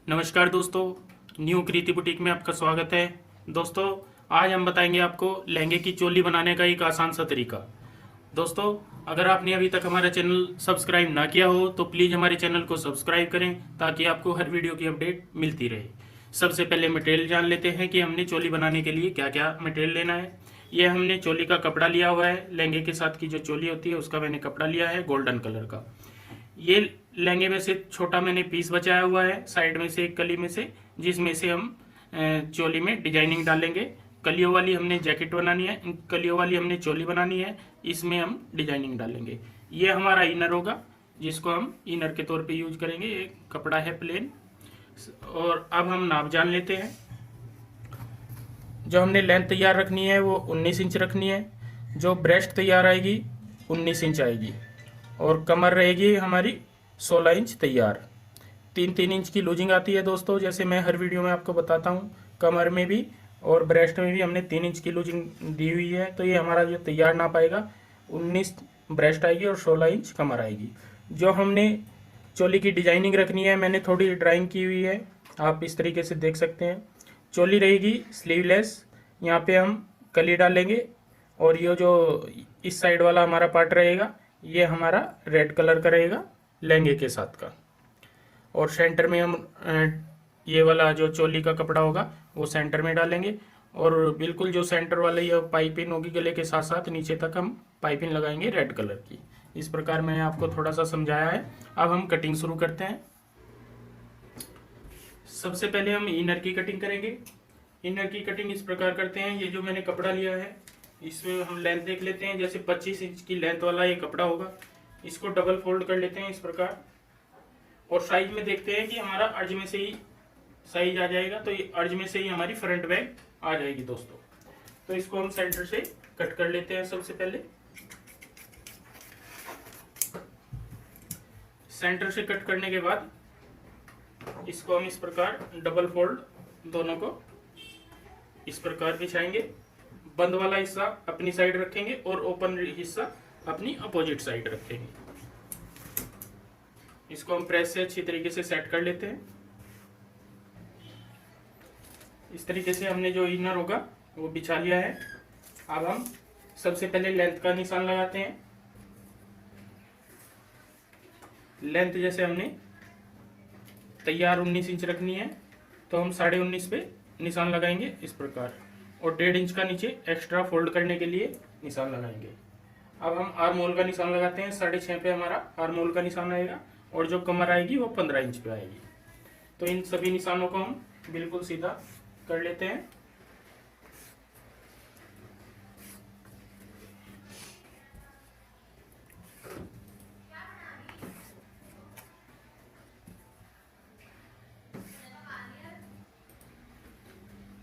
नमस्कार दोस्तों, न्यू कृति बुटीक में आपका स्वागत है। दोस्तों, आज हम बताएंगे आपको लहंगे की चोली बनाने का एक आसान सा तरीका। दोस्तों, अगर आपने अभी तक हमारा चैनल सब्सक्राइब ना किया हो तो प्लीज़ हमारे चैनल को सब्सक्राइब करें ताकि आपको हर वीडियो की अपडेट मिलती रहे। सबसे पहले मटेरियल जान लेते हैं कि हमने चोली बनाने के लिए क्या क्या मटेरियल लेना है। ये हमने चोली का कपड़ा लिया हुआ है। लहंगे के साथ की जो चोली होती है उसका मैंने कपड़ा लिया है गोल्डन कलर का। ये लहंगे में से छोटा मैंने पीस बचाया हुआ है साइड में से एक कली में से, जिसमें से हम चोली में डिजाइनिंग डालेंगे। कलियों वाली हमने जैकेट बनानी है, कलियों वाली हमने चोली बनानी है, इसमें हम डिजाइनिंग डालेंगे। ये हमारा इनर होगा जिसको हम इनर के तौर पे यूज करेंगे। एक कपड़ा है प्लेन। और अब हम नाप जान लेते हैं। जो हमने लेंथ तैयार रखनी है वो 19 इंच रखनी है। जो ब्रेस्ट तैयार आएगी 19 इंच आएगी और कमर रहेगी हमारी 16 इंच तैयार। 3-3 इंच की लूजिंग आती है दोस्तों, जैसे मैं हर वीडियो में आपको बताता हूँ। कमर में भी और ब्रेस्ट में भी हमने 3 इंच की लूजिंग दी हुई है। तो ये हमारा जो तैयार नाप आएगा 19 ब्रेस्ट आएगी और 16 इंच कमर आएगी। जो हमने चोली की डिजाइनिंग रखनी है, मैंने थोड़ी ड्राइंग की हुई है, आप इस तरीके से देख सकते हैं। चोली रहेगी स्लीवलेस, यहाँ पे हम कली डालेंगे और ये जो इस साइड वाला हमारा पार्ट रहेगा ये हमारा रेड कलर का रहेगा लहंगे के साथ का। और सेंटर में हम ये वाला जो चोली का कपड़ा होगा वो सेंटर में डालेंगे और बिल्कुल जो सेंटर वाला ये पाइपिंग होगी गले के साथ साथ नीचे तक हम पाइपिंग लगाएंगे रेड कलर की। इस प्रकार मैंने आपको थोड़ा सा समझाया है। अब हम कटिंग शुरू करते हैं। सबसे पहले हम इनर की कटिंग करेंगे। इनर की कटिंग इस प्रकार करते हैं। ये जो मैंने कपड़ा लिया है इसमें हम लेंथ देख लेते हैं। जैसे 25 इंच की लेंथ वाला ये कपड़ा होगा, इसको डबल फोल्ड कर लेते हैं इस प्रकार। और साइज में देखते हैं कि हमारा अर्ज में से ही साइज आ जाएगा, तो ये अर्ज में से ही हमारी फ्रंट बैक आ जाएगी दोस्तों। तो इसको हम सेंटर से कट कर लेते हैं। सबसे पहले सेंटर से कट करने के बाद इसको हम इस प्रकार डबल फोल्ड दोनों को इस प्रकार बिछाएंगे। बंद वाला हिस्सा अपनी साइड रखेंगे और ओपन हिस्सा अपनी अपोजिट साइड रखेंगे। इसको हम प्रेस से अच्छी तरीके से सेट कर लेते हैं। इस तरीके से हमने जो इनर होगा वो बिछा लिया है। अब हम सबसे पहले लेंथ का निशान लगाते हैं। लेंथ जैसे हमने तैयार 19 इंच रखनी है तो हम 19.5 पे निशान लगाएंगे इस प्रकार, और 1.5 इंच का नीचे एक्स्ट्रा फोल्ड करने के लिए निशान लगाएंगे। अब हम आर्म होल का निशान लगाते हैं। 6.5 पे हमारा आर्म होल का निशान आएगा और जो कमर आएगी वो 15 इंच पे आएगी। तो इन सभी निशानों को हम बिल्कुल सीधा कर लेते हैं।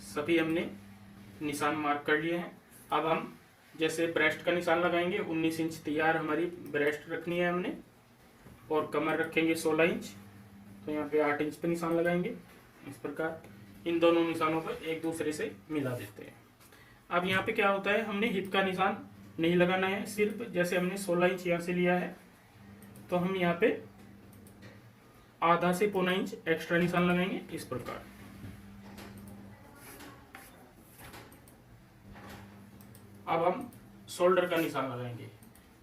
सभी हमने निशान मार्क कर लिए हैं। अब हम जैसे ब्रेस्ट का निशान लगाएंगे, 19 इंच तैयार हमारी ब्रेस्ट रखनी है हमने, और कमर रखेंगे 16 इंच। तो यहाँ पे 8 इंच पे निशान लगाएंगे इस प्रकार। इन दोनों निशानों को एक दूसरे से मिला देते हैं। अब यहाँ पे क्या होता है, हमने हिप का निशान नहीं लगाना है। सिर्फ जैसे हमने 16 इंच यहाँ से लिया है तो हम यहाँ पे आधा से पौना इंच एक्स्ट्रा निशान लगाएंगे इस प्रकार। अब हम शोल्डर का निशान लगाएंगे।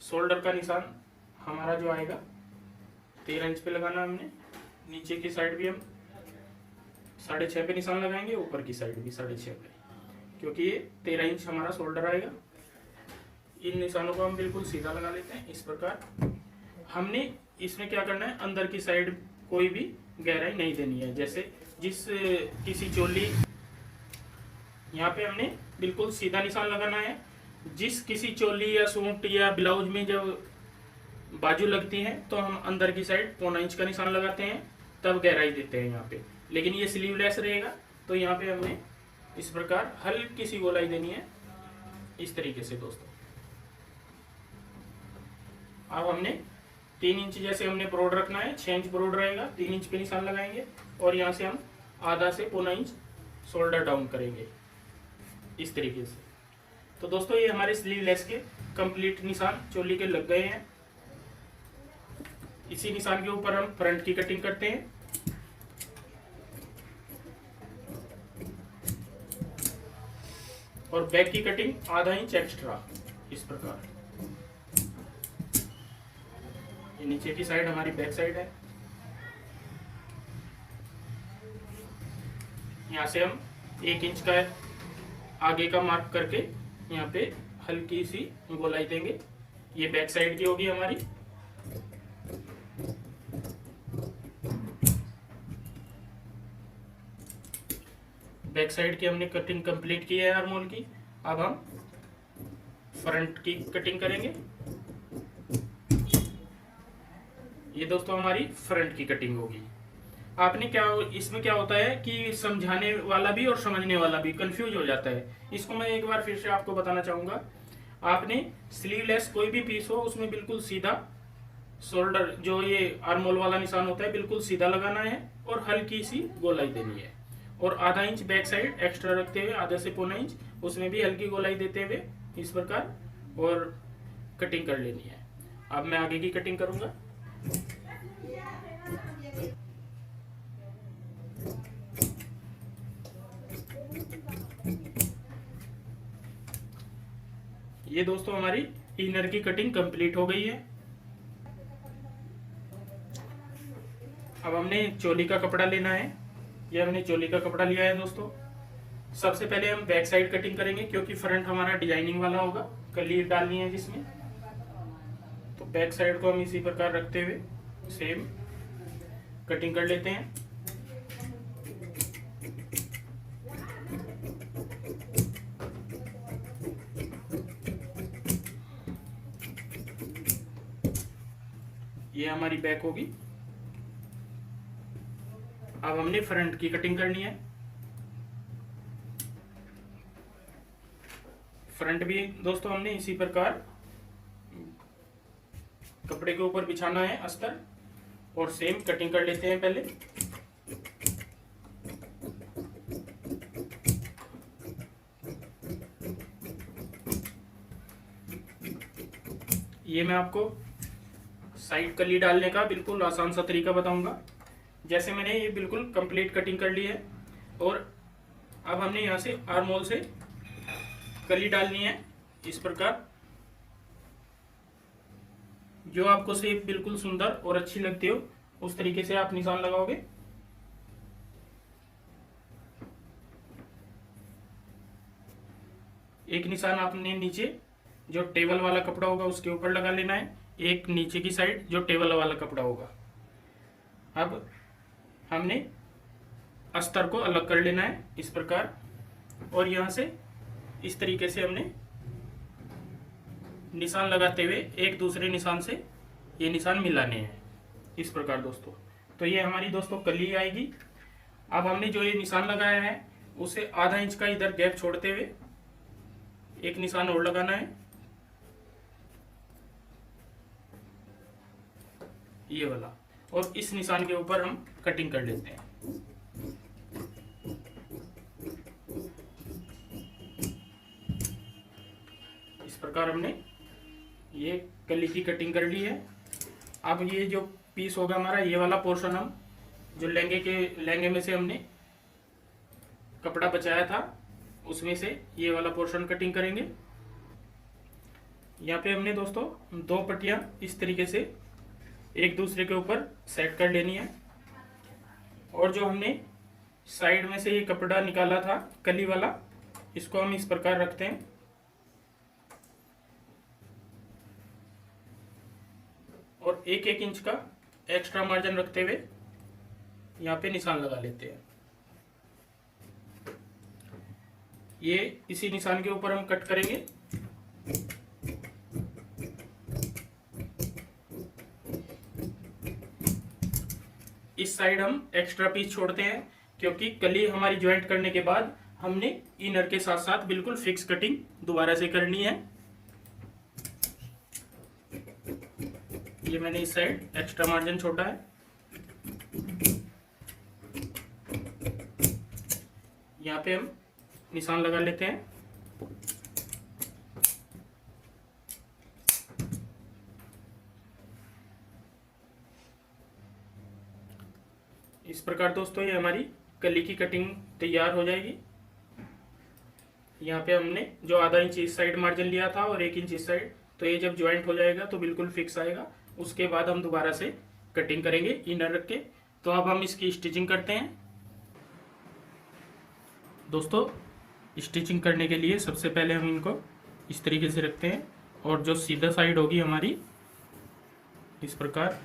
शोल्डर का निशान हमारा जो आएगा 13 इंच पे लगाना है हमने। नीचे की साइड भी हम 6.5 पे निशान लगाएंगे, ऊपर की साइड भी 6.5 पे, क्योंकि ये 13 इंच हमारा शोल्डर आएगा। इन निशानों को हम बिल्कुल सीधा लगा लेते हैं इस प्रकार। हमने इसमें क्या करना है, अंदर की साइड कोई भी गहराई नहीं देनी है। जैसे जिस किसी चोली, यहाँ पे हमने बिल्कुल सीधा निशान लगाना है। जिस किसी चोली या सूट या ब्लाउज में जब बाजू लगती हैं तो हम अंदर की साइड पौना इंच का निशान लगाते हैं, तब गहराई देते हैं यहाँ पे। लेकिन ये स्लीवलेस रहेगा तो यहाँ पे हमने इस प्रकार हल्की सी गोलाई देनी है इस तरीके से दोस्तों। अब हमने 3 इंच जैसे हमने ब्रॉड रखना है, 6 इंच ब्रॉड रहेगा, 3 इंच पे निशान लगाएंगे और यहाँ से हम आधा से पौना इंच शोल्डर डाउन करेंगे इस तरीके से। तो दोस्तों ये हमारे स्लीवलेस के कंप्लीट निशान चोली के लग गए हैं। इसी निशान के ऊपर हम फ्रंट की कटिंग करते हैं। और बैक की कटिंग आधा इंच एक्स्ट्रा इस प्रकार। ये नीचे की साइड हमारी बैक साइड है। यहाँ से हम 1 इंच का आगे का मार्क करके यहाँ पे हल्की सी गोलाई देंगे। ये बैक साइड की होगी हमारी। बैक साइड की हमने कटिंग कंप्लीट की है आर्महोल की। अब हम फ्रंट की कटिंग करेंगे। ये दोस्तों हमारी फ्रंट की कटिंग होगी। आपने क्या, इसमें क्या होता है कि समझाने वाला भी और समझने वाला भी कंफ्यूज हो जाता है। इसको मैं एक बार फिर से आपको बताना चाहूंगा। आपने स्लीवलेस कोई भी पीस हो उसमें बिल्कुल सीधा शोल्डर, जो ये आर्महोल वाला निशान होता है, बिल्कुल सीधा लगाना है और हल्की सी गोलाई देनी है। और आधा इंच बैक साइड एक्स्ट्रा रखते हुए, आधा से पौना इंच, उसमें भी हल्की गोलाई देते हुए इस प्रकार और कटिंग कर लेनी है। अब मैं आगे की कटिंग करूंगा। ये दोस्तों हमारी इनर की कटिंग कंप्लीट हो गई है। अब हमने चोली का कपड़ा लेना है। ये हमने चोली का कपड़ा लिया है दोस्तों। सबसे पहले हम बैक साइड कटिंग करेंगे क्योंकि फ्रंट हमारा डिजाइनिंग वाला होगा, कली डालनी है जिसमें। तो बैक साइड को हम इसी प्रकार रखते हुए सेम कटिंग कर लेते हैं। ये हमारी बैक होगी। अब हमने फ्रंट की कटिंग करनी है। फ्रंट भी दोस्तों हमने इसी प्रकार कपड़े के ऊपर बिछाना है अस्तर और सेम कटिंग कर लेते हैं पहले। ये मैं आपको साइड कली डालने का बिल्कुल आसान सा तरीका बताऊंगा। जैसे मैंने ये बिल्कुल कंप्लीट कटिंग कर ली है और अब हमने यहाँ से आर्महोल से कली डालनी है इस प्रकार। जो आपको शेप बिल्कुल सुंदर और अच्छी लगती हो उस तरीके से आप निशान लगाओगे। एक निशान आपने नीचे जो टेबल वाला कपड़ा होगा उसके ऊपर लगा लेना है, एक नीचे की साइड जो टेबल वाला कपड़ा होगा। अब हमने अस्तर को अलग कर लेना है इस प्रकार और यहां से इस तरीके से हमने निशान लगाते हुए एक दूसरे निशान से ये निशान मिलाने हैं इस प्रकार दोस्तों। तो ये हमारी दोस्तों कली आएगी। अब हमने जो ये निशान लगाया है उसे आधा इंच का इधर गैप छोड़ते हुए एक निशान और लगाना है, ये वाला, और इस निशान के ऊपर हम कटिंग कर लेते हैं। इस प्रकार हमने ये कली की कटिंग कर ली है। अब ये जो पीस होगा हमारा, ये वाला पोर्शन हम जो लहंगे में से हमने कपड़ा बचाया था उसमें से ये वाला पोर्शन कटिंग करेंगे। यहाँ पे हमने दोस्तों 2 पट्टियां इस तरीके से एक दूसरे के ऊपर सेट कर लेनी है और जो हमने साइड में से ये कपड़ा निकाला था कली वाला, इसको हम इस प्रकार रखते हैं और 1-1 इंच का एक्स्ट्रा मार्जिन रखते हुए यहाँ पे निशान लगा लेते हैं। ये इसी निशान के ऊपर हम कट करेंगे। इस साइड हम एक्स्ट्रा पीस छोड़ते हैं क्योंकि कली हमारी ज्वाइंट करने के बाद हमने इनर के साथ साथ बिल्कुल फिक्स कटिंग दोबारा से करनी है। ये मैंने इस साइड एक्स्ट्रा मार्जिन छोड़ा है। यहाँ पे हम निशान लगा लेते हैं। इस प्रकार दोस्तों ये हमारी कली की कटिंग तैयार हो जाएगी। यहाँ पे हमने जो आधा इंच इस साइड मार्जिन लिया था और 1 इंच इस साइड, तो ये जब ज्वाइंट हो जाएगा तो बिल्कुल फिक्स आएगा। उसके बाद हम दोबारा से कटिंग करेंगे इनर रख के। तो अब हम इसकी स्टिचिंग करते हैं। दोस्तों, स्टिचिंग करने के लिए सबसे पहले हम इनको इस तरीके से रखते हैं, और जो सीधा साइड होगी हमारी इस प्रकार,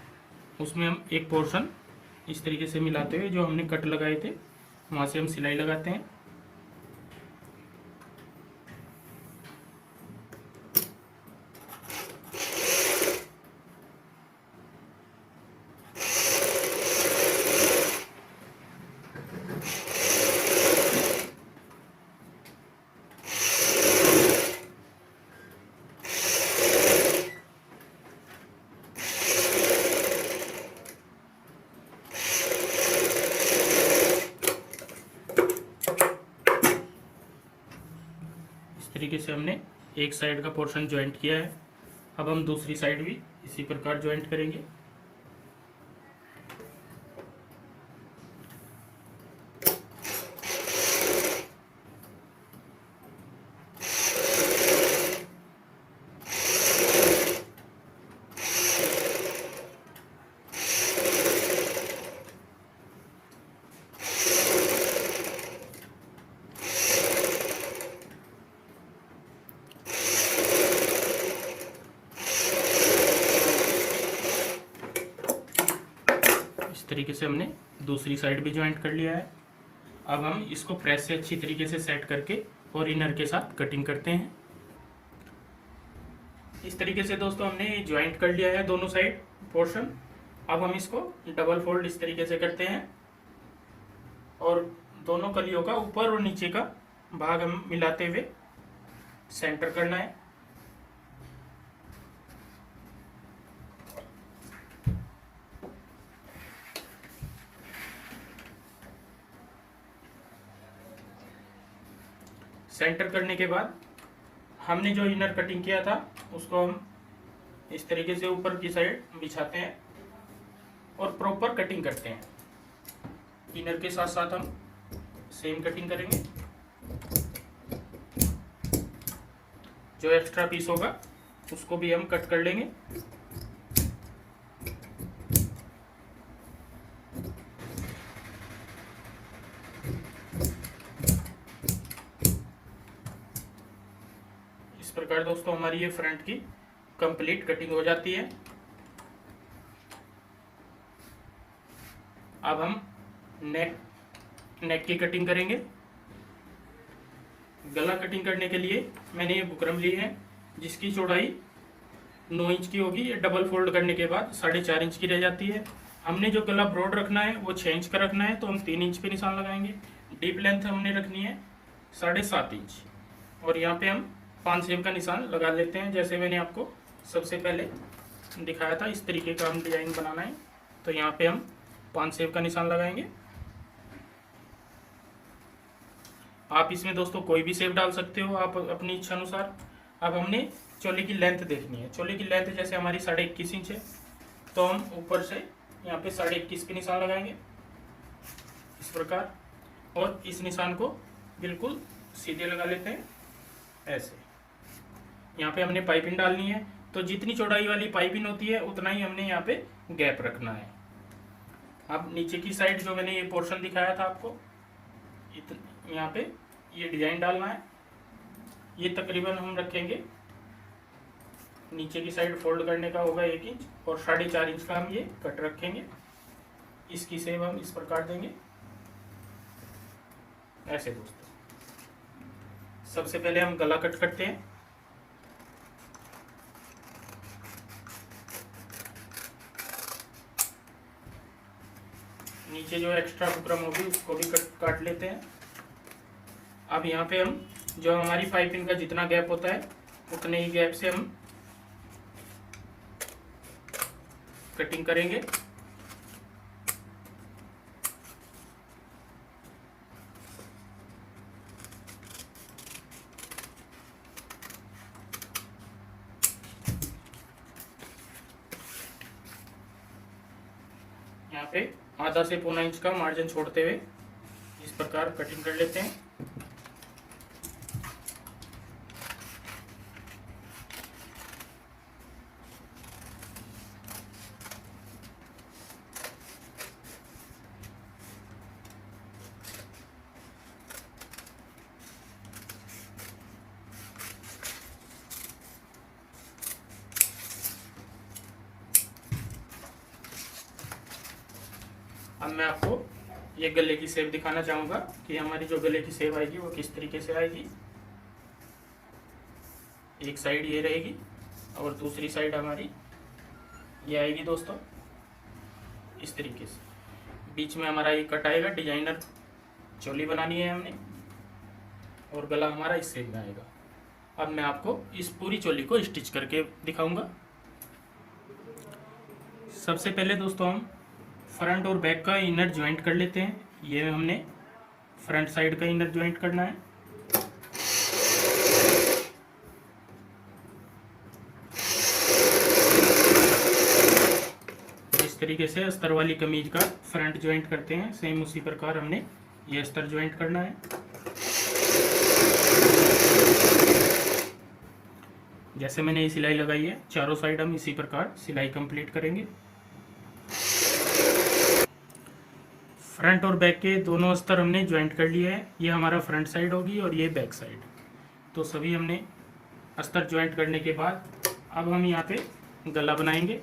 उसमें हम एक पोर्शन इस तरीके से मिलाते हुए जो हमने कट लगाए थे वहाँ से हम सिलाई लगाते हैं। इस तरीके से हमने एक साइड का पोर्शन ज्वाइंट किया है। अब हम दूसरी साइड भी इसी प्रकार ज्वाइंट करेंगे। इस तरीके से हमने दूसरी साइड भी ज्वाइंट कर लिया है। अब हम इसको प्रेस से अच्छी तरीके से सेट करके और इनर के साथ कटिंग करते हैं। इस तरीके से दोस्तों हमने ज्वाइंट कर लिया है दोनों साइड पोर्शन। अब हम इसको डबल फोल्ड इस तरीके से करते हैं और दोनों कलियों का ऊपर और नीचे का भाग हम मिलाते हुए सेंटर करना है। सेंटर करने के बाद हमने जो इनर कटिंग किया था उसको हम इस तरीके से ऊपर की साइड बिछाते हैं और प्रॉपर कटिंग करते हैं। इनर के साथ साथ हम सेम कटिंग करेंगे। जो एक्स्ट्रा पीस होगा उसको भी हम कट कर लेंगे। इस प्रकार दोस्तों हमारी ये फ्रंट की कंप्लीट कटिंग हो जाती है। अब हम नेक की कटिंग करेंगे। गला कटिंग करने के लिए मैंने ये बुकरम ली है जिसकी चौड़ाई 9 इंच की होगी। ये डबल फोल्ड करने के बाद 4.5 इंच की रह जाती है। हमने जो गला ब्रॉड रखना है वो 6 इंच का रखना है, तो हम 3 इंच पे निशान लगाएंगे। डीप लेंथ हमने रखनी है 7.5 इंच, और यहाँ पे हम 5 सेव का निशान लगा लेते हैं। जैसे मैंने आपको सबसे पहले दिखाया था इस तरीके का हम डिजाइन बनाना है, तो यहाँ पे हम 5 सेव का निशान लगाएंगे। आप इसमें दोस्तों कोई भी शेप डाल सकते हो, आप अपनी इच्छा अनुसार। अब हमने चोली की लेंथ देखनी है। चोली की लेंथ जैसे हमारी 21.5 इंच है, तो हम ऊपर से यहाँ पे 21.5 पे निशान लगाएंगे इस प्रकार, और इस निशान को बिल्कुल सीधे लगा लेते हैं ऐसे। यहाँ पे हमने पाइपिंग डालनी है, तो जितनी चौड़ाई वाली पाइपिंग होती है उतना ही हमने यहाँ पे गैप रखना है। अब नीचे की साइड जो मैंने ये पोर्शन दिखाया था आपको, यहाँ पे ये डिजाइन डालना है। ये तकरीबन हम रखेंगे, नीचे की साइड फोल्ड करने का होगा 1 इंच, और 4.5 इंच का हम ये कट रखेंगे। इसकी सेव हम इस प्रकार देंगे ऐसे दोस्तों। सबसे पहले हम गला कट करते हैं। नीचे जो एक्स्ट्रा बुकरम होगी उसको भी काट लेते हैं। अब यहाँ पे हम जो हमारी पाइपिंग का जितना गैप होता है उतने ही गैप से हम कटिंग करेंगे। यहाँ पे आधा से पौना इंच का मार्जिन छोड़ते हुए इस प्रकार कटिंग कर लेते हैं। अब मैं आपको ये गले की शेप दिखाना चाहूँगा कि हमारी जो गले की शेप आएगी वो किस तरीके से आएगी। एक साइड ये रहेगी और दूसरी साइड हमारी ये आएगी दोस्तों, इस तरीके से। बीच में हमारा ये कट आएगा, डिजाइनर चोली बनानी है हमने, और गला हमारा इस शेप में आएगा। अब मैं आपको इस पूरी चोली को स्टिच करके दिखाऊंगा। सबसे पहले दोस्तों हम फ्रंट और बैक का इनर ज्वाइंट कर लेते हैं। ये हमने फ्रंट साइड का इनर ज्वाइंट करना है। इस तरीके से अस्तर वाली कमीज का फ्रंट ज्वाइंट करते हैं, सेम उसी प्रकार हमने ये अस्तर ज्वाइंट करना है। जैसे मैंने ये सिलाई लगाई है, चारों साइड हम इसी प्रकार सिलाई कंप्लीट करेंगे। फ्रंट और बैक के दोनों अस्तर हमने ज्वाइंट कर लिया है। ये हमारा फ्रंट साइड होगी और ये बैक साइड। तो सभी हमने अस्तर ज्वाइंट करने के बाद अब हम यहाँ पे गला बनाएंगे।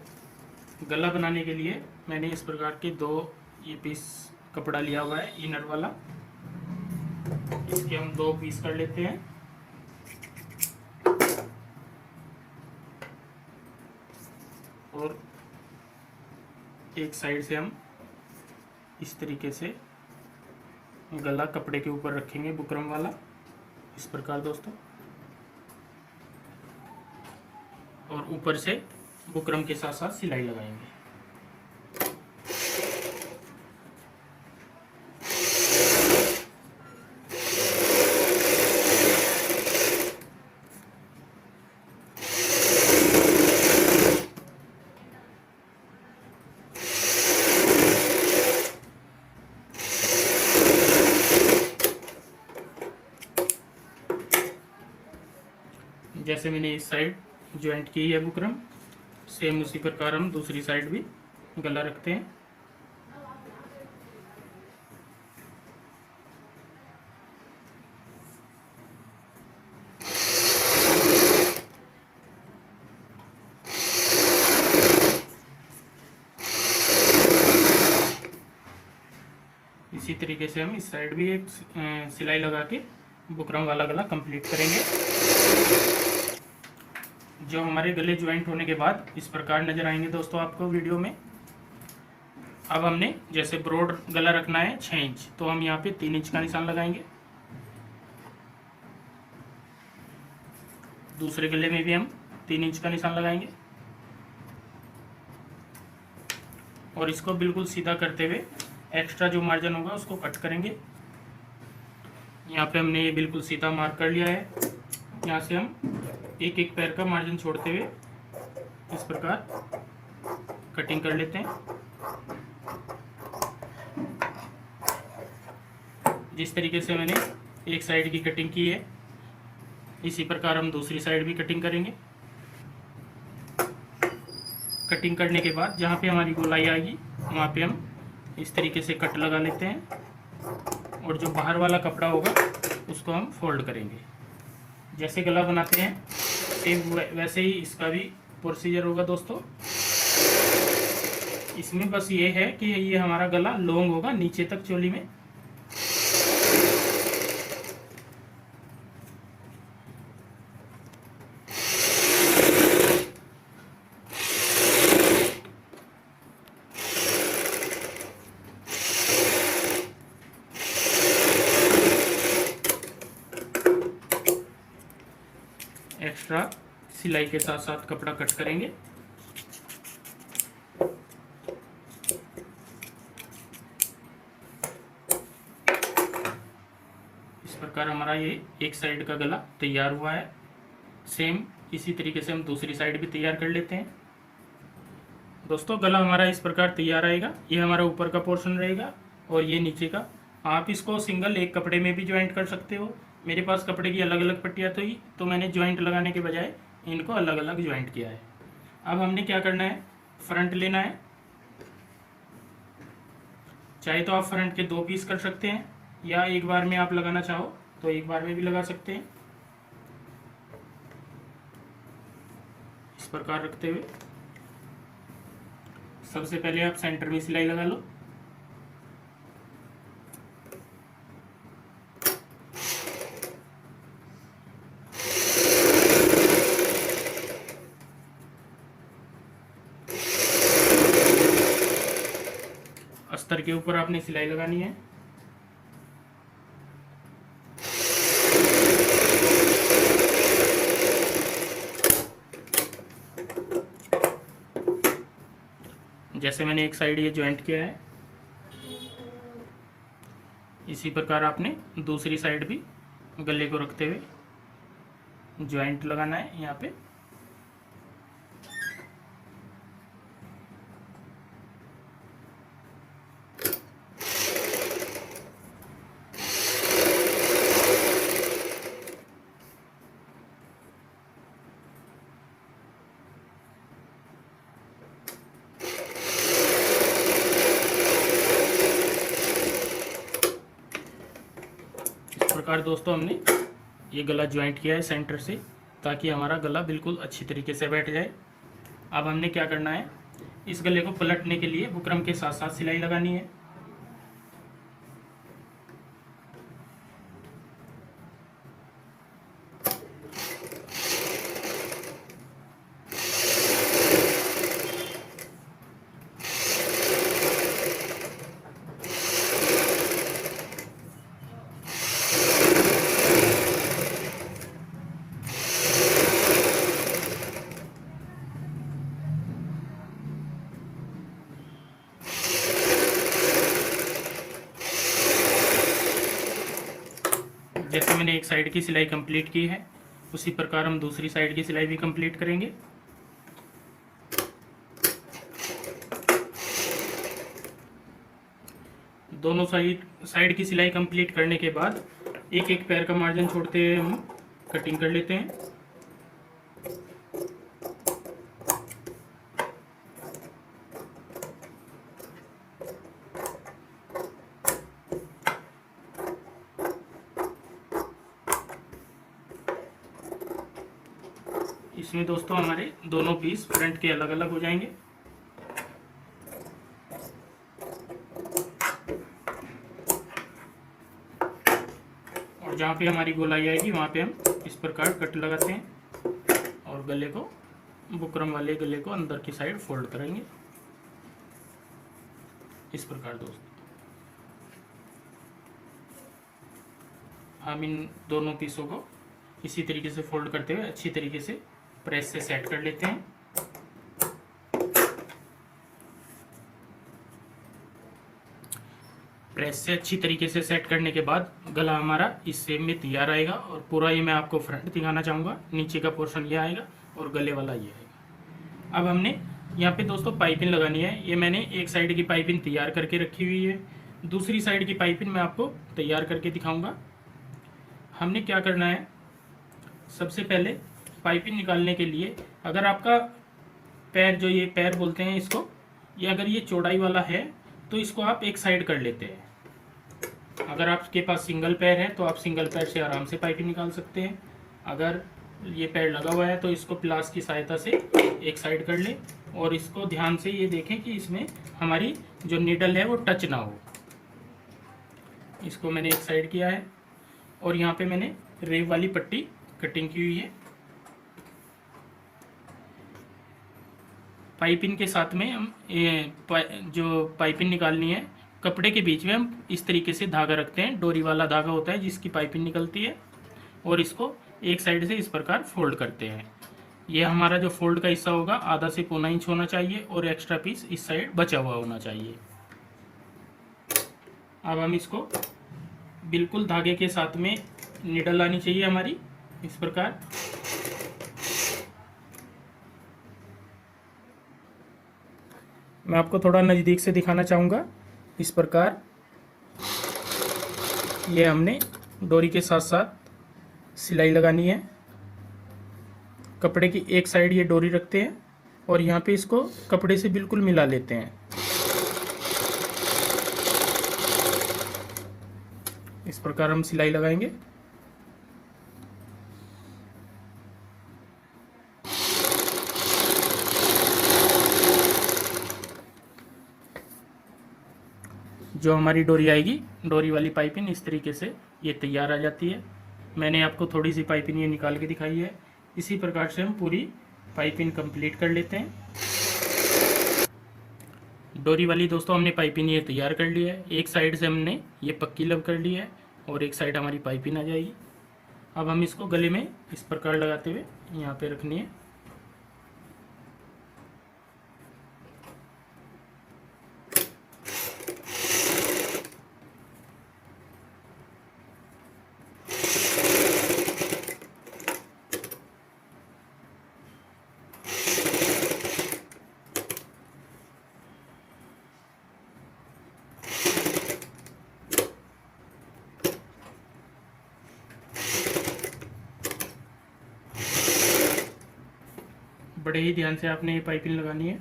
गला बनाने के लिए मैंने इस प्रकार के दो ये पीस कपड़ा लिया हुआ है इनर वाला। इसके हम दो पीस कर लेते हैं। और एक साइड से हम इस तरीके से गला कपड़े के ऊपर रखेंगे, बुकरम वाला, इस प्रकार दोस्तों। और ऊपर से बुकरम के साथ साथ सिलाई लगाएंगे। जैसे मैंने इस साइड ज्वाइंट की है बुकरम, सेम उसी प्रकार हम दूसरी साइड भी गला रखते हैं। इसी तरीके से हम इस साइड भी एक सिलाई लगा के बुकरम वाला गला कंप्लीट करेंगे। जो हमारे गले ज्वाइंट होने के बाद इस प्रकार नजर आएंगे दोस्तों आपको वीडियो में। अब हमने जैसे ब्रॉड गला रखना है 6 इंच, तो हम यहाँ पे 3 इंच का निशान लगाएंगे। दूसरे गले में भी हम 3 इंच का निशान लगाएंगे और इसको बिल्कुल सीधा करते हुए एक्स्ट्रा जो मार्जिन होगा उसको कट करेंगे। यहाँ पे हमने ये बिल्कुल सीधा मार्क कर लिया है। यहाँ से हम एक एक पैर का मार्जिन छोड़ते हुए इस प्रकार कटिंग कर लेते हैं। जिस तरीके से मैंने एक साइड की कटिंग की है, इसी प्रकार हम दूसरी साइड भी कटिंग करेंगे। कटिंग करने के बाद जहाँ पे हमारी गोलाई आएगी वहाँ पे हम इस तरीके से कट लगा लेते हैं और जो बाहर वाला कपड़ा होगा उसको हम फोल्ड करेंगे। जैसे गला बनाते हैं सेम वैसे ही इसका भी प्रोसीजर होगा दोस्तों। इसमें बस ये है कि ये हमारा गला लॉन्ग होगा नीचे तक चोली में। एक्स्ट्रा सिलाई के साथ साथ कपड़ा कट करेंगे। इस प्रकार हमारा ये एक साइड का गला तैयार हुआ है। सेम इसी तरीके से हम दूसरी साइड भी तैयार कर लेते हैं। दोस्तों गला हमारा इस प्रकार तैयार आएगा। ये हमारा ऊपर का पोर्शन रहेगा और ये नीचे का। आप इसको सिंगल एक कपड़े में भी ज्वाइंट कर सकते हो। मेरे पास कपड़े की अलग अलग पट्टियाँ थी तो मैंने ज्वाइंट लगाने के बजाय इनको अलग अलग ज्वाइंट किया है। अब हमने क्या करना है, फ्रंट लेना है। चाहे तो आप फ्रंट के 2 पीस कर सकते हैं या एक बार में आप लगाना चाहो तो एक बार में भी लगा सकते हैं। इस प्रकार रखते हुए सबसे पहले आप सेंटर में सिलाई लगा लो। अस्तर के ऊपर आपने सिलाई लगानी है। जैसे मैंने एक साइड ये ज्वाइंट किया है, इसी प्रकार आपने दूसरी साइड भी गले को रखते हुए ज्वाइंट लगाना है यहाँ पे। प्रकार दोस्तों हमने ये गला ज्वाइंट किया है सेंटर से, ताकि हमारा गला बिल्कुल अच्छी तरीके से बैठ जाए। अब हमने क्या करना है, इस गले को पलटने के लिए बुकरम के साथ साथ सिलाई लगानी है। जैसे मैंने एक साइड की सिलाई कंप्लीट की है, उसी प्रकार हम दूसरी साइड की सिलाई भी कंप्लीट करेंगे। दोनों साइड की सिलाई कंप्लीट करने के बाद एक एक पैर का मार्जिन छोड़ते हुए हम कटिंग कर लेते हैं। इसमें दोस्तों हमारे दोनों पीस फ्रंट के अलग अलग हो जाएंगे। और जहाँ पे हमारी गोलाई आएगी वहाँ पे हम इस प्रकार कट लगाते हैं और गले को, बुकरम वाले गले को अंदर की साइड फोल्ड करेंगे इस प्रकार। दोस्तों हम इन दोनों पीसों को इसी तरीके से फोल्ड करते हुए अच्छी तरीके से प्रेस से सेट कर लेते हैं। प्रेस से अच्छी तरीके से सेट करने के बाद गला हमारा इस शेप में तैयार आएगा। और पूरा ये मैं आपको फ्रंट दिखाना चाहूँगा। नीचे का पोर्शन ये आएगा और गले वाला ये आएगा। अब हमने यहाँ पे दोस्तों पाइपिंग लगानी है। ये मैंने एक साइड की पाइपिंग तैयार करके रखी हुई है, दूसरी साइड की पाइपिंग मैं आपको तैयार करके दिखाऊँगा। हमने क्या करना है, सबसे पहले पाइपिंग निकालने के लिए अगर आपका पैर, जो ये पैर बोलते हैं इसको, ये अगर ये चौड़ाई वाला है तो इसको आप एक साइड कर लेते हैं। अगर आपके पास सिंगल पैर है तो आप सिंगल पैर से आराम से पाइपिंग निकाल सकते हैं। अगर ये पैर लगा हुआ है तो इसको प्लास की सहायता से एक साइड कर लें और इसको ध्यान से ये देखें कि इसमें हमारी जो नीडल है वो टच ना हो। इसको मैंने एक साइड किया है और यहाँ पे मैंने रेव वाली पट्टी कटिंग की हुई है। पाइपिंग के साथ में हम जो पाइपिंग निकालनी है, कपड़े के बीच में हम इस तरीके से धागा रखते हैं। डोरी वाला धागा होता है जिसकी पाइपिंग निकलती है, और इसको एक साइड से इस प्रकार फोल्ड करते हैं। ये हमारा जो फोल्ड का हिस्सा होगा आधा से पौना इंच होना चाहिए और एक्स्ट्रा पीस इस साइड बचा हुआ होना चाहिए। अब हम इसको बिल्कुल धागे के साथ में निडल आनी चाहिए हमारी इस प्रकार। मैं आपको थोड़ा नज़दीक से दिखाना चाहूँगा। इस प्रकार ये हमने डोरी के साथ साथ सिलाई लगानी है। कपड़े की एक साइड ये डोरी रखते हैं और यहाँ पे इसको कपड़े से बिल्कुल मिला लेते हैं। इस प्रकार हम सिलाई लगाएंगे। जो हमारी डोरी आएगी, डोरी वाली पाइपिंग इस तरीके से ये तैयार आ जाती है। मैंने आपको थोड़ी सी पाइपिंग ये निकाल के दिखाई है। इसी प्रकार से हम पूरी पाइपिंग कंप्लीट कर लेते हैं। डोरी वाली दोस्तों हमने पाइपिंग ये तैयार कर लिया है। एक साइड से हमने ये पक्की लब कर ली है और एक साइड हमारी पाइपिंग आ जाएगी। अब हम इसको गले में इस प्रकार लगाते हुए यहाँ पे रखनी है। बड़े ही ध्यान से आपने ये पाइपिंग लगानी है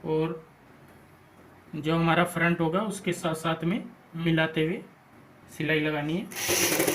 और जो हमारा फ्रंट होगा उसके साथ साथ में मिलाते हुए सिलाई लगानी है।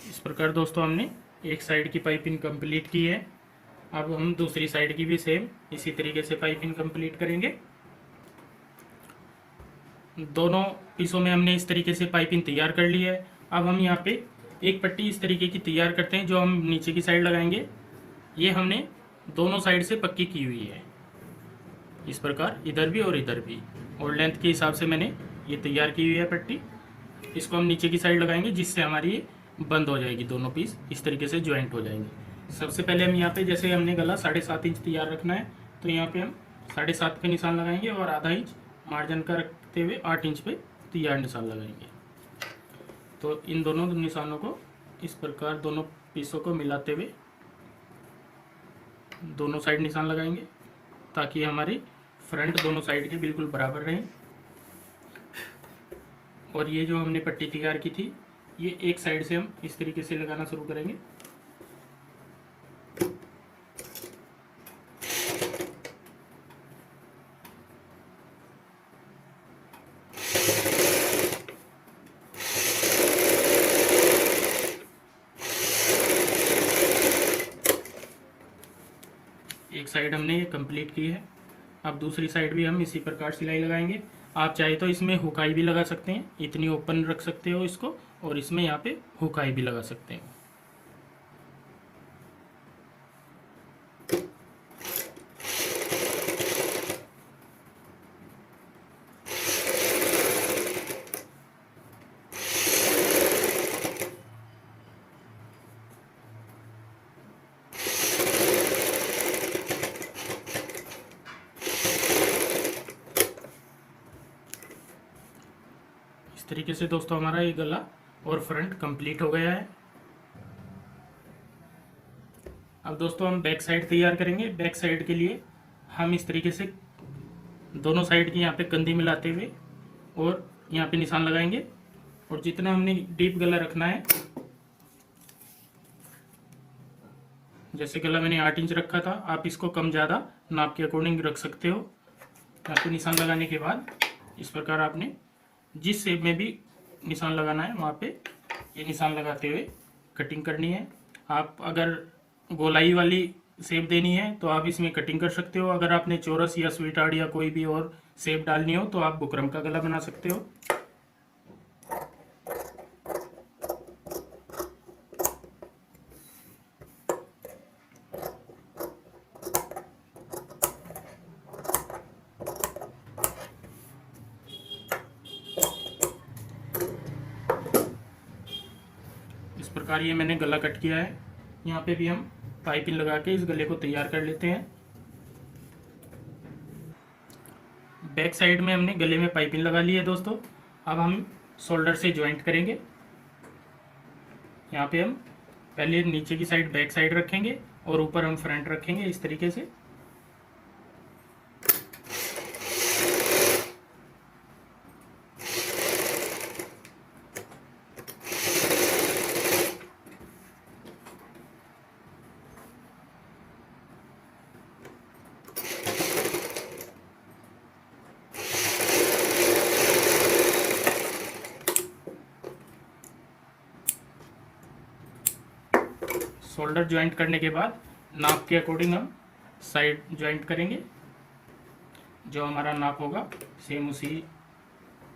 इस प्रकार दोस्तों हमने एक साइड की पाइपिंग कंप्लीट की है। अब हम दूसरी साइड की भी सेम इसी तरीके से पाइपिंग कंप्लीट करेंगे। दोनों पीसों में हमने इस तरीके से पाइपिंग तैयार कर ली है। अब हम यहाँ पे एक पट्टी इस तरीके की तैयार करते हैं जो हम नीचे की साइड लगाएंगे। ये हमने दोनों साइड से पक्की की हुई है, इस प्रकार इधर भी और इधर भी, और लेंथ के हिसाब से मैंने ये तैयार की हुई है पट्टी। इसको हम नीचे की साइड लगाएंगे जिससे हमारी ये बंद हो जाएगी, दोनों पीस इस तरीके से ज्वाइंट हो जाएंगे। सबसे पहले हम यहाँ पे जैसे हमने गला 7.5 इंच तैयार रखना है तो यहाँ पे हम 7.5 पे निशान लगाएंगे और आधा इंच मार्जिन का रखते हुए 8 इंच पे तैयार निशान लगाएंगे। तो इन दोनों निशानों को इस प्रकार दोनों पीसों को मिलाते हुए दोनों साइड निशान लगाएंगे ताकि हमारी फ्रंट दोनों साइड के बिल्कुल बराबर रहें। और ये जो हमने पट्टी तैयार की थी ये एक साइड से हम इस तरीके से लगाना शुरू करेंगे। एक साइड हमने ये कंप्लीट की है। अब दूसरी साइड भी हम इसी प्रकार सिलाई लगाएंगे। आप चाहे तो इसमें हुकाई भी लगा सकते हैं, इतनी ओपन रख सकते हो इसको, और इसमें यहाँ पे हुकाई भी लगा सकते हैं। इस तरीके से दोस्तों हमारा ये गला और फ्रंट कंप्लीट हो गया है। अब दोस्तों हम बैक साइड तैयार करेंगे। बैक साइड के लिए हम इस तरीके से दोनों साइड की यहाँ पे कंधी मिलाते हुए और यहाँ पे निशान लगाएंगे, और जितना हमने डीप गला रखना है, जैसे गला मैंने 8 इंच रखा था, आप इसको कम ज़्यादा नाप के अकॉर्डिंग रख सकते हो। यहाँ पे निशान लगाने के बाद इस प्रकार आपने जिस शेप में भी निशान लगाना है वहाँ पे ये निशान लगाते हुए कटिंग करनी है। आप अगर गोलाई वाली शेप देनी है तो आप इसमें कटिंग कर सकते हो। अगर आपने चौरस या स्वीट हार्ट या कोई भी और शेप डालनी हो तो आप बुकरम का गला बना सकते हो। इस प्रकार ये मैंने गला कट किया है। यहाँ पे भी हम पाइपिंग लगा के इस गले को तैयार कर लेते हैं। बैक साइड में हमने गले में पाइपिंग लगा ली है दोस्तों। अब हम शोल्डर से ज्वाइंट करेंगे। यहाँ पे हम पहले नीचे की साइड बैक साइड रखेंगे और ऊपर हम फ्रंट रखेंगे इस तरीके से। शोल्डर ज्वाइंट करने के बाद नाप के अकॉर्डिंग हम साइड ज्वाइंट करेंगे। जो हमारा नाप होगा सेम उसी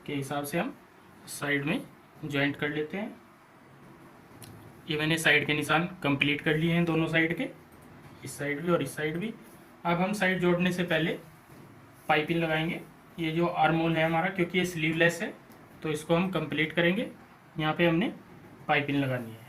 के हिसाब से हम साइड में ज्वाइंट कर लेते हैं। ये मैंने साइड के निशान कंप्लीट कर लिए हैं दोनों साइड के, इस साइड भी और इस साइड भी। अब हम साइड जोड़ने से पहले पाइपिंग लगाएंगे। ये जो आर्म होल है हमारा, क्योंकि ये स्लीवलेस है तो इसको हम कंप्लीट करेंगे। यहाँ पे हमने पाइपिंग लगानी है।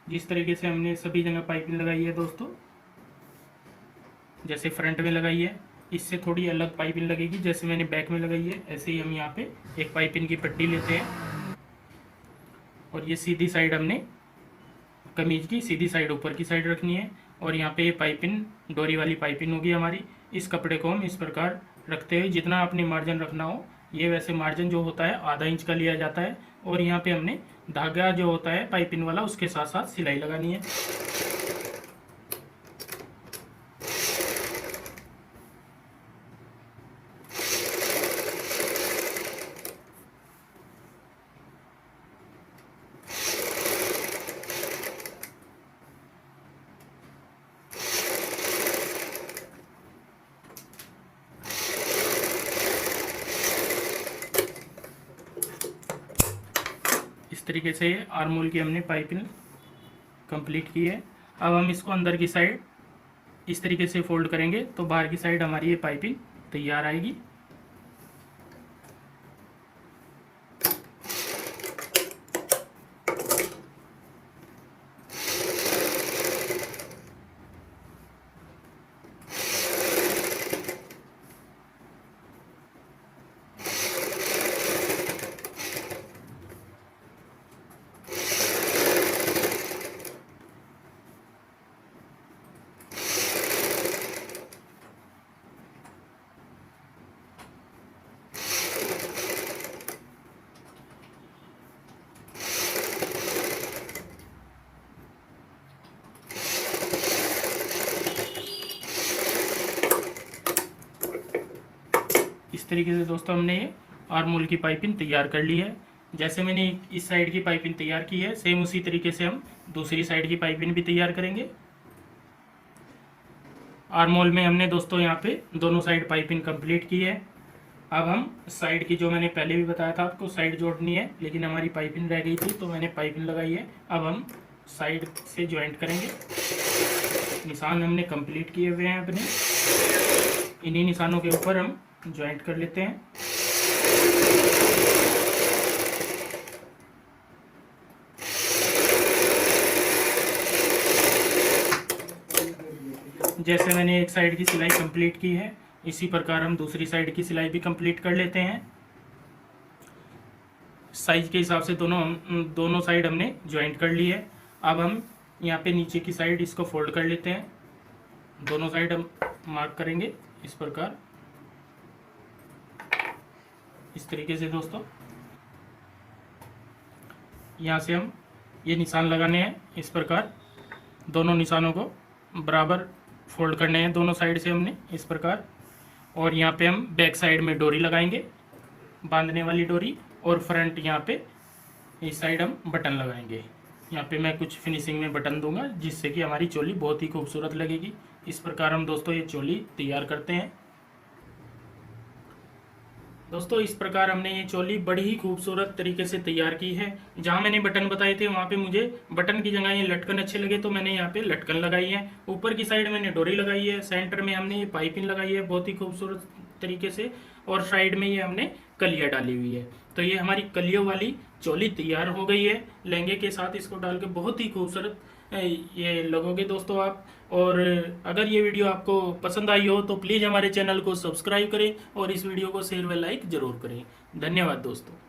जिस तरीके से हमने सभी जगह पाइपिंग लगाई है दोस्तों, जैसे फ्रंट में लगाई है, इससे थोड़ी अलग पाइपिंग लगेगी। जैसे मैंने बैक में लगाई है, ऐसे ही हम यहाँ पे एक पाइपिंग की पट्टी लेते हैं और ये सीधी साइड हमने कमीज की सीधी साइड ऊपर की साइड रखनी है। और यहाँ पे ये पाइपिंग डोरी वाली पाइपिंग होगी हमारी। इस कपड़े को हम इस प्रकार रखते हुए, जितना आपने मार्जिन रखना हो, ये वैसे मार्जिन जो होता है आधा इंच का लिया जाता है। और यहाँ पे हमने धागा जो होता है पाइपिंग वाला, उसके साथ साथ सिलाई लगानी है। इस तरीके से आर्म होल की हमने पाइपिंग कंप्लीट की है। अब हम इसको अंदर की साइड इस तरीके से फोल्ड करेंगे तो बाहर की साइड हमारी ये पाइपिंग तैयार आएगी। इस तरीके से दोस्तों हमने ये आर्म होल की पाइपिंग तैयार कर ली है। जैसे मैंने इस साइड की पाइपिंग तैयार की है, सेम उसी तरीके से हम दूसरी साइड की पाइपिंग भी तैयार करेंगे। आर्म होल में हमने दोस्तों यहाँ पे दोनों साइड पाइपिंग कंप्लीट की है। अब हम साइड की, जो मैंने पहले भी बताया था आपको, साइड जोड़नी है, लेकिन हमारी पाइपिंग रह गई थी तो मैंने पाइपिंग लगाई है। अब हम साइड से ज्वाइंट करेंगे। निशान हमने कंप्लीट किए हुए हैं अपने, इन्हीं निशानों के ऊपर हम ज्वाइंट कर लेते हैं। जैसे मैंने एक साइड की सिलाई कंप्लीट की है, इसी प्रकार हम दूसरी साइड की सिलाई भी कंप्लीट कर लेते हैं। साइज के हिसाब से दोनों साइड हमने ज्वाइंट कर ली है। अब हम यहाँ पे नीचे की साइड इसको फोल्ड कर लेते हैं। दोनों साइड हम मार्क करेंगे इस प्रकार, इस तरीके से दोस्तों। यहाँ से हम ये निशान लगाने हैं इस प्रकार, दोनों निशानों को बराबर फोल्ड करने हैं दोनों साइड से हमने इस प्रकार। और यहाँ पे हम बैक साइड में डोरी लगाएंगे, बांधने वाली डोरी, और फ्रंट यहाँ पे इस साइड हम बटन लगाएंगे। यहाँ पे मैं कुछ फिनिशिंग में बटन दूंगा जिससे कि हमारी चोली बहुत ही खूबसूरत लगेगी। इस प्रकार हम दोस्तों ये चोली तैयार करते हैं। दोस्तों इस प्रकार हमने ये चोली बड़ी ही खूबसूरत तरीके से तैयार की है। जहाँ मैंने बटन बताए थे वहाँ पे मुझे बटन की जगह ये लटकन अच्छे लगे तो मैंने यहाँ पे लटकन लगाई है। ऊपर की साइड मैंने डोरी लगाई है, सेंटर में हमने ये पाइपिंग लगाई है बहुत ही खूबसूरत तरीके से, और साइड में ये हमने कलिया डाली हुई है। तो ये हमारी कलियों वाली चोली तैयार हो गई है। लहंगे के साथ इसको डाल के बहुत ही खूबसूरत ये लगोगे दोस्तों आप। और अगर ये वीडियो आपको पसंद आई हो तो प्लीज़ हमारे चैनल को सब्सक्राइब करें और इस वीडियो को शेयर व लाइक ज़रूर करें। धन्यवाद दोस्तों।